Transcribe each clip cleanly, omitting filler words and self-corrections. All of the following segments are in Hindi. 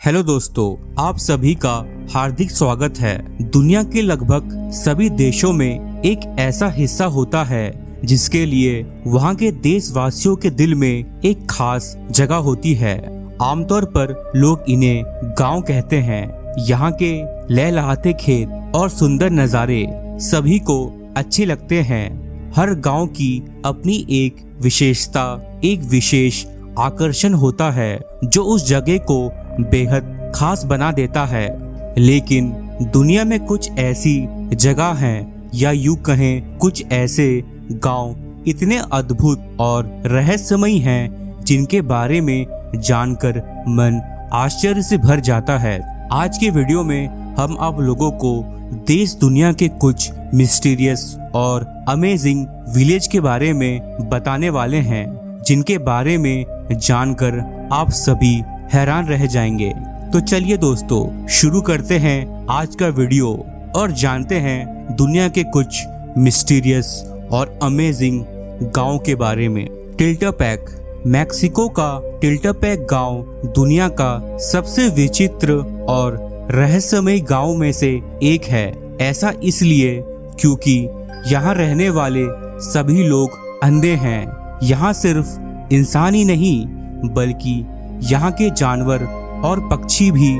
हेलो दोस्तों, आप सभी का हार्दिक स्वागत है। दुनिया के लगभग सभी देशों में एक ऐसा हिस्सा होता है जिसके लिए वहाँ के देशवासियों के दिल में एक खास जगह होती है। आमतौर पर लोग इन्हें गांव कहते हैं। यहाँ के लहलहाते खेत और सुंदर नज़ारे सभी को अच्छे लगते हैं। हर गांव की अपनी एक विशेषता, एक विशेष आकर्षण होता है जो उस जगह को बेहद खास बना देता है। लेकिन दुनिया में कुछ ऐसी जगह हैं, या यूं कहें कुछ ऐसे गांव इतने अद्भुत और रहस्यमयी हैं जिनके बारे में जानकर मन आश्चर्य से भर जाता है। आज के वीडियो में हम आप लोगों को देश दुनिया के कुछ मिस्टीरियस और अमेजिंग विलेज के बारे में बताने वाले हैं, जिनके बारे में जानकर आप सभी हैरान रह जाएंगे। तो चलिए दोस्तों, शुरू करते हैं आज का वीडियो और जानते हैं दुनिया के कुछ मिस्टीरियस और अमेजिंग गांव के बारे में। टिल्टेपेक, मैक्सिको का टिल्टेपेक गांव दुनिया का सबसे विचित्र और रहस्यमयी गांव में से एक है। ऐसा इसलिए क्योंकि यहाँ रहने वाले सभी लोग अंधे हैं। यहाँ सिर्फ इंसान ही नहीं बल्कि यहाँ के जानवर और पक्षी भी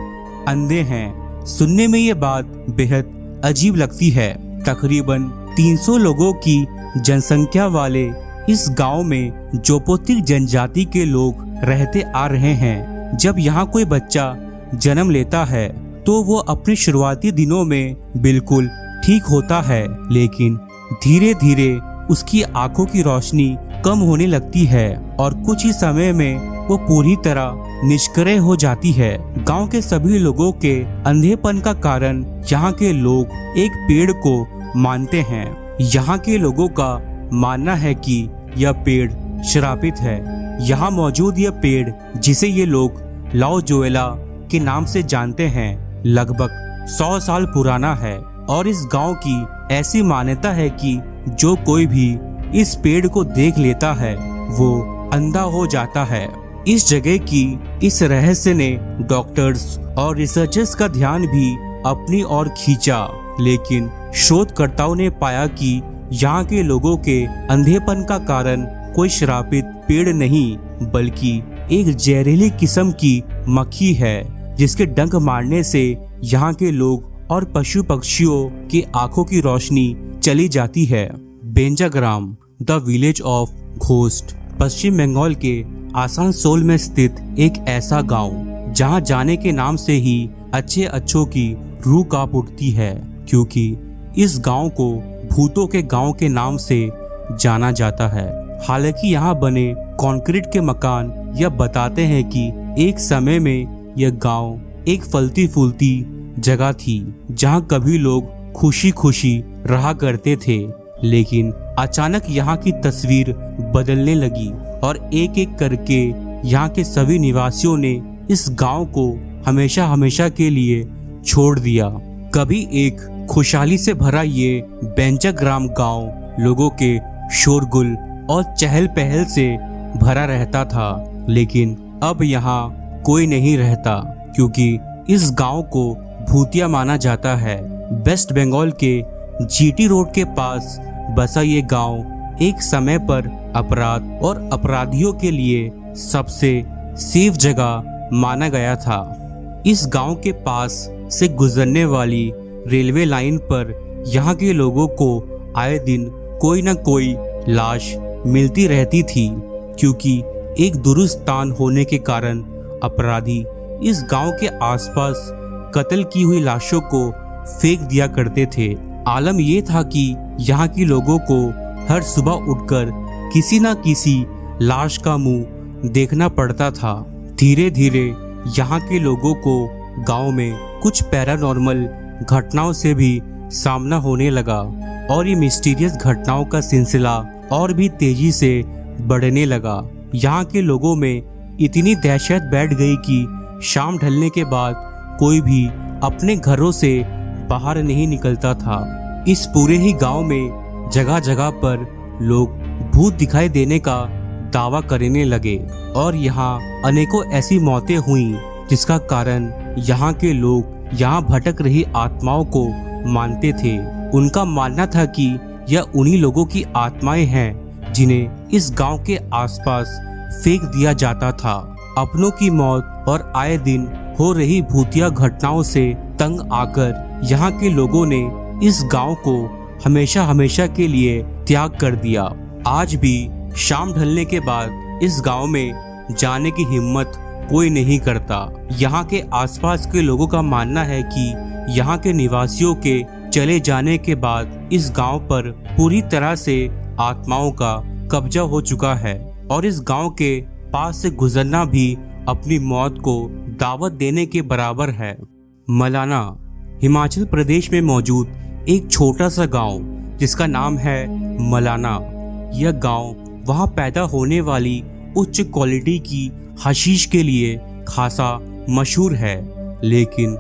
अंधे हैं। सुनने में ये बात बेहद अजीब लगती है। तकरीबन 300 लोगों की जनसंख्या वाले इस गांव में जोपोतिक जनजाति के लोग रहते आ रहे हैं। जब यहाँ कोई बच्चा जन्म लेता है तो वो अपने शुरुआती दिनों में बिल्कुल ठीक होता है, लेकिन धीरे धीरे उसकी आंखों की रोशनी कम होने लगती है और कुछ ही समय में वो पूरी तरह निष्क्रिय हो जाती है। गांव के सभी लोगों के अंधेपन का कारण यहाँ के लोग एक पेड़ को मानते हैं। यहाँ के लोगों का मानना है कि यह पेड़ श्रापित है। यहाँ मौजूद यह पेड़, जिसे ये लोग लाओ जोएला के नाम से जानते हैं, लगभग 100 साल पुराना है और इस गांव की ऐसी मान्यता है कि जो कोई भी इस पेड़ को देख लेता है वो अंधा हो जाता है। इस जगह की इस रहस्य ने डॉक्टर्स और रिसर्चर्स का ध्यान भी अपनी ओर खींचा, लेकिन शोधकर्ताओं ने पाया कि यहाँ के लोगों के अंधेपन का कारण कोई श्रापित पेड़ नहीं बल्कि एक जहरीली किस्म की मक्खी है, जिसके डंक मारने से यहाँ के लोग और पशु पक्षियों की आंखों की रोशनी चली जाती है। बेंजाग्राम, द विलेज ऑफ घोस्ट, पश्चिम बंगाल के आसनसोल में स्थित एक ऐसा गांव जहां जाने के नाम से ही अच्छों की रूह कांप उठती है, क्योंकि इस गांव को भूतों के गांव के नाम से जाना जाता है। हालांकि यहां बने कंक्रीट के मकान यह बताते हैं कि एक समय में यह गांव एक फलती फूलती जगह थी जहां कभी लोग खुशी खुशी रहा करते थे। लेकिन अचानक यहाँ की तस्वीर बदलने लगी और एक एक करके यहाँ के सभी निवासियों ने इस गांव को हमेशा हमेशा के लिए छोड़ दिया। कभी एक खुशहाली से भरा ये बेंजाग्राम गांव लोगों के शोरगुल और चहल पहल से भरा रहता था, लेकिन अब यहाँ कोई नहीं रहता क्योंकि इस गांव को भूतिया माना जाता है। वेस्ट बंगाल के जीटी रोड के पास बसा ये गांव एक समय पर अपराध और अपराधियों के लिए सबसे सेफ जगह माना गया था। इस गांव के पास से गुजरने वाली रेलवे लाइन पर यहाँ के लोगों को आए दिन कोई न कोई लाश मिलती रहती थी, क्योंकि एक दुरुस्त स्थान होने के कारण अपराधी इस गांव के आसपास कत्ल की हुई लाशों को फेंक दिया करते थे। आलम ये था कि यहाँ के लोगों को हर सुबह उठकर किसी न किसी लाश का मुंह देखना पड़ता था। धीरे धीरे यहाँ के लोगों को गांव में कुछ पैरानॉर्मल घटनाओं से भी सामना होने लगा और ये मिस्टीरियस घटनाओं का सिलसिला और भी तेजी से बढ़ने लगा। यहाँ के लोगों में इतनी दहशत बैठ गई कि शाम ढलने के बाद कोई भी अपने घरों से बाहर नहीं निकलता था। इस पूरे ही गांव में जगह जगह पर लोग भूत दिखाई देने का दावा करने लगे और यहाँ अनेकों ऐसी मौतें हुई जिसका कारण यहाँ के लोग यहाँ भटक रही आत्माओं को मानते थे। उनका मानना था कि यह उन्हीं लोगों की आत्माएं हैं जिन्हें इस गांव के आसपास फेंक दिया जाता था। अपनों की मौत और आए दिन हो रही भूतिया घटनाओं से तंग आकर यहाँ के लोगों ने इस गांव को हमेशा हमेशा के लिए त्याग कर दिया। आज भी शाम ढलने के बाद इस गांव में जाने की हिम्मत कोई नहीं करता। यहाँ के आसपास के लोगों का मानना है कि यहाँ के निवासियों के चले जाने के बाद इस गांव पर पूरी तरह से आत्माओं का कब्जा हो चुका है और इस गांव के पास से गुजरना भी अपनी मौत को दावत देने के बराबर है। मलाना हिमाचल प्रदेश में मौजूद एक छोटा सा गांव जिसका नाम है मलाना। यह गांव वहां पैदा होने वाली उच्च क्वालिटी की हशीश के लिए खासा मशहूर है, लेकिन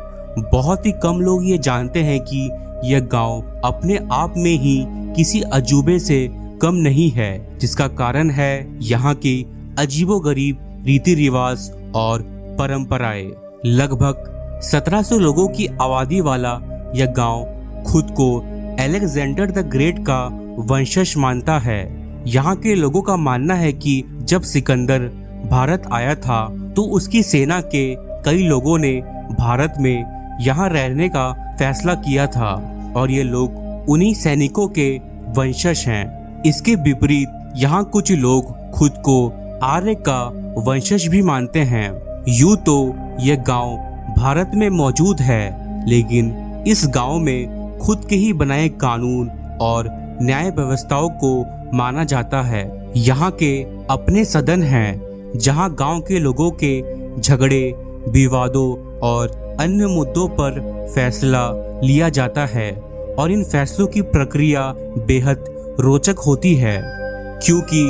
बहुत ही कम लोग ये जानते हैं कि यह गांव अपने आप में ही किसी अजूबे से कम नहीं है, जिसका कारण है यहाँ के अजीबोगरीब रीति रिवाज और परंपराएं। लगभग 1700 लोगों की आबादी वाला यह गांव खुद को अलेक्जेंडर द ग्रेट का वंशज मानता है। यहाँ के लोगों का मानना है कि जब सिकंदर भारत आया था तो उसकी सेना के कई लोगों ने भारत में यहाँ रहने का फैसला किया था और ये लोग उन्हीं सैनिकों के वंशज हैं। इसके विपरीत यहाँ कुछ लोग खुद को आर्य का वंशज भी मानते हैं। यूं तो यह गांव भारत में मौजूद है, लेकिन इस गांव में खुद के ही बनाए कानून और न्याय व्यवस्थाओं को माना जाता है। यहाँ के अपने सदन हैं जहाँ गांव के लोगों के झगड़े, विवादों और अन्य मुद्दों पर फैसला लिया जाता है और इन फैसलों की प्रक्रिया बेहद रोचक होती है, क्योंकि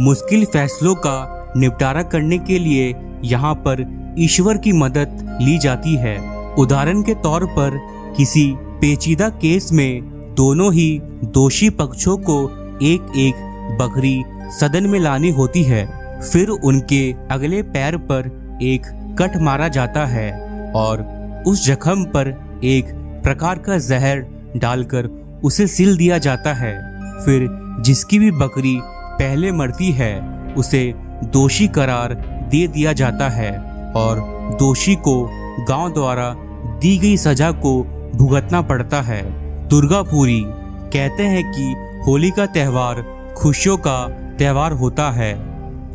मुश्किल फैसलों का निपटारा करने के लिए यहाँ पर ईश्वर की मदद ली जाती है। उदाहरण के तौर पर किसी पेचीदा केस में दोनों ही दोषी पक्षों को एक एक बकरी सदन में लानी होती है, फिर उनके अगले पैर पर एक कट मारा जाता है और उस जख्म पर एक प्रकार का जहर डालकर उसे सील दिया जाता है। फिर जिसकी भी बकरी पहले मरती है उसे दोषी करार दे दिया जाता है और दोषी को गांव द्वारा दी गई सजा को भुगतना पड़ता है। दुर्गापुरी कहते हैं कि होली का त्यौहार खुशियों का त्यौहार होता है।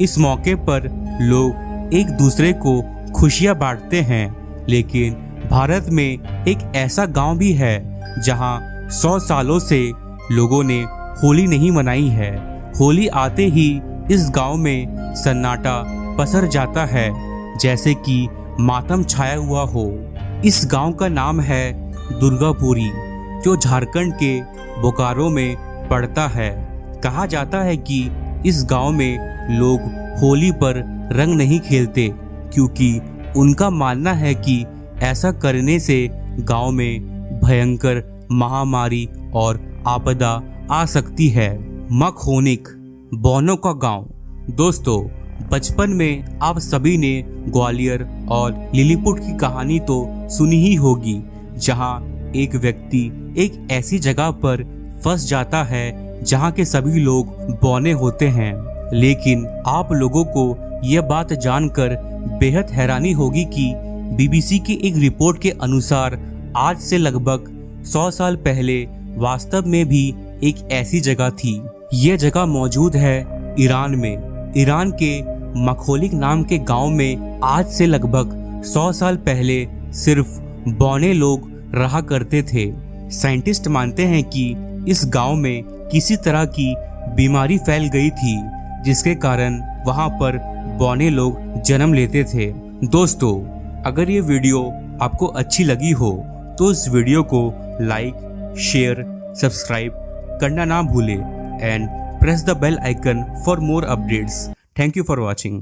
इस मौके पर लोग एक दूसरे को खुशियां बांटते हैं, लेकिन भारत में एक ऐसा गांव भी है जहां 100 सालों से लोगों ने होली नहीं मनाई है। होली आते ही इस गांव में सन्नाटा पसर जाता है, जैसे कि मातम छाया हुआ हो। इस गांव का नाम है दुर्गापुरी, जो झारखंड के बोकारो में पड़ता है। कहा जाता है कि इस गांव में लोग होली पर रंग नहीं खेलते, क्योंकि उनका मानना है कि ऐसा करने से गांव में भयंकर महामारी और आपदा आ सकती है। मखोनिक बौनों का गांव। दोस्तों, बचपन में आप सभी ने ग्वालियर और लिलीपुट की कहानी तो सुनी ही होगी, जहां एक व्यक्ति एक ऐसी जगह पर फंस जाता है जहां के सभी लोग बौने होते हैं। लेकिन आप लोगों को यह बात जानकर बेहद हैरानी होगी कि बीबीसी की एक रिपोर्ट के अनुसार आज से लगभग 100 साल पहले वास्तव में भी एक ऐसी जगह थी। यह जगह मौजूद है ईरान में। ईरान के मखोलिक नाम के गांव में आज से लगभग 100 साल पहले सिर्फ बौने लोग रहा करते थे। साइंटिस्ट मानते हैं कि इस गांव में किसी तरह की बीमारी फैल गई थी, जिसके कारण वहां पर बौने लोग जन्म लेते थे। दोस्तों, अगर ये वीडियो आपको अच्छी लगी हो तो इस वीडियो को लाइक, शेयर, सब्सक्राइब करना ना भूलें and press the bell icon for more updates. Thank you for watching.